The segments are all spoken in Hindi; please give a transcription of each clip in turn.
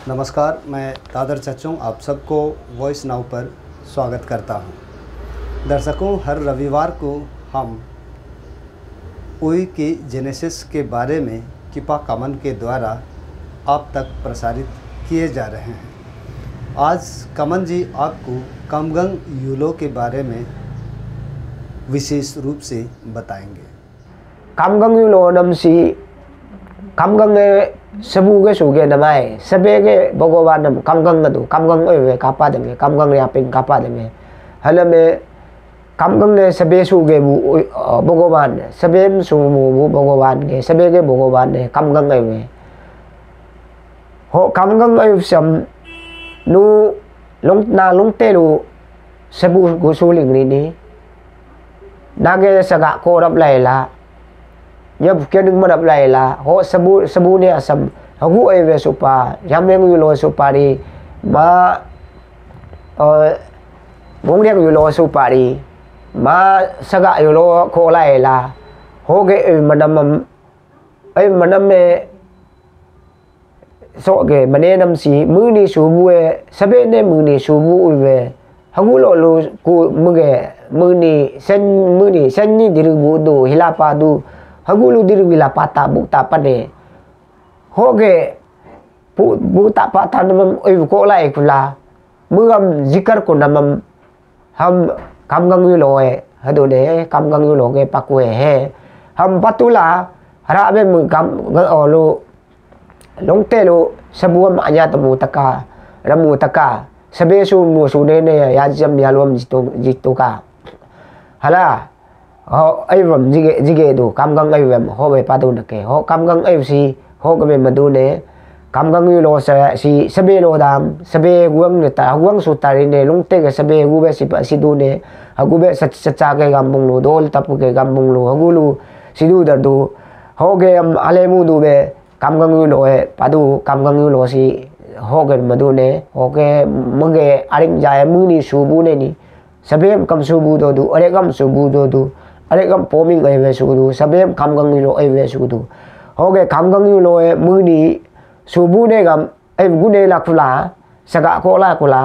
नमस्कार, मैं दादर चच्चों आप सबको वॉइस नाउ पर स्वागत करता हूं। दर्शकों, हर रविवार को हम उई के जेनेसिस के बारे में किपा कमन के द्वारा आप तक प्रसारित किए जा रहे हैं। आज कमन जी आपको कमगंग यूलो के बारे में विशेष रूप से बताएंगे। कमगंग यूलो नमसी कमगंग सबूगे सुगे नमाय सबेगे भगवान नम कमगंग दु कमगंग ओवे कापा देंगे कमगंग यापिंग कापा देंगे हल में कमगंग ने सबे सुगे बु भगवान सबे सुमु बु भगवान के सबेगे भगवान ने कमगंग ओवे हो कमगंग ओव सम नु लुंगते लु सबु गुसुलिंग नि नागे सगा को रब लाइला जब क्या दिन मरब लाइला हो सबू ने असम हगु एवे सुपा यामेंग यूलो सुपारी मा मुंगरेंग यूलो सुपारी मा सगा यूलो को लाइला हो गए मनम में सो गए मने नम सी मुनी सुबुए सबे ने मुनी सुबु उवे हगु लो लो को मुनी सन नि दिरुबु दो हिलापा दो हगुलु दिरुगिला पाता बुता पने हो गए बुता पाता नमम ओय कोला एकुला मुगम जिकर को नमम हम कमगंग यूलो है हदोने कमगंग यूलो के पकुए है हम पतुला हराबे मु कम ओलो लोंगतेलो सबुम आया तमु तका रमु तका सबेसु मुसुने ने याजम यालोम जितो का हला हो एवं जिगे दो कमगंग एवं हो बे पादु नके हो कमगंग एवसी हो गबे मदुने कमगंग यूलो सी सबे लो दाम सबे गुंग ने ता गुंग सुतारी ने लुंगते के सबे गुबे सिदु ने हगुबे सच्चा के गमबुंग लो दोल तपु के गमबुंग लो हगुलु सिदु दरदु हो गे हम आलेमु दुबे कमगंग यूलो है पादु कमगंग यूलो सी हो गए मदुने हो के मगे अरिंग जाय मुनी सुबु ने नि सबे कम सुबु दो अरे कम सुबु दो अरे कम पोमिंग एवे सुदु सबे कमगंग यूलो एवे सुदु हो गए कमगंग यूलो है मुनी सुबु ने गम ए गुने लाकुला सगा कोला कोला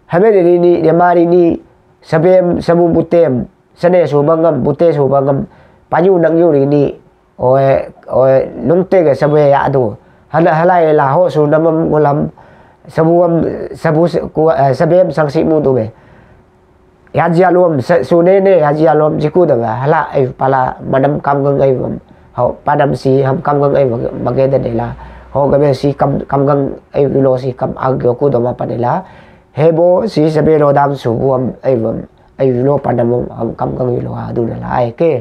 हमें नि यमारी नि सबे सबु बुतेम सने सुबंगम बुते सुबंगम पायु नंगयुरी नि ओए लुंगते के सबे यादो हलाए ला हो सु नमम गुलम सबु सबे संगसी मुदु में याजियालोम सुने ने याजियालोम जिकु दबा हला ए पाला मनम कमगंग एवं हो पादम सी हम कमगंग एवं मगे देला हो गबे सी कमगंग एवलो सी कम आग्यो को दमा पनेला हेबो सी सबे लो दाम सुबुम एवं एवलो पादम हम कमगंग एवलो आदुला आए के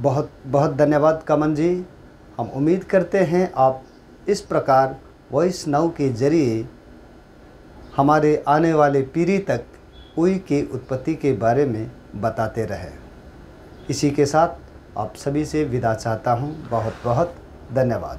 बहुत बहुत धन्यवाद कमन जी। हम उम्मीद करते हैं आप इस प्रकार वॉइस नाउ के जरिए हमारे आने वाले पीढ़ी तक उई की उत्पत्ति के बारे में बताते रहे। इसी के साथ आप सभी से विदा चाहता हूँ। बहुत बहुत धन्यवाद।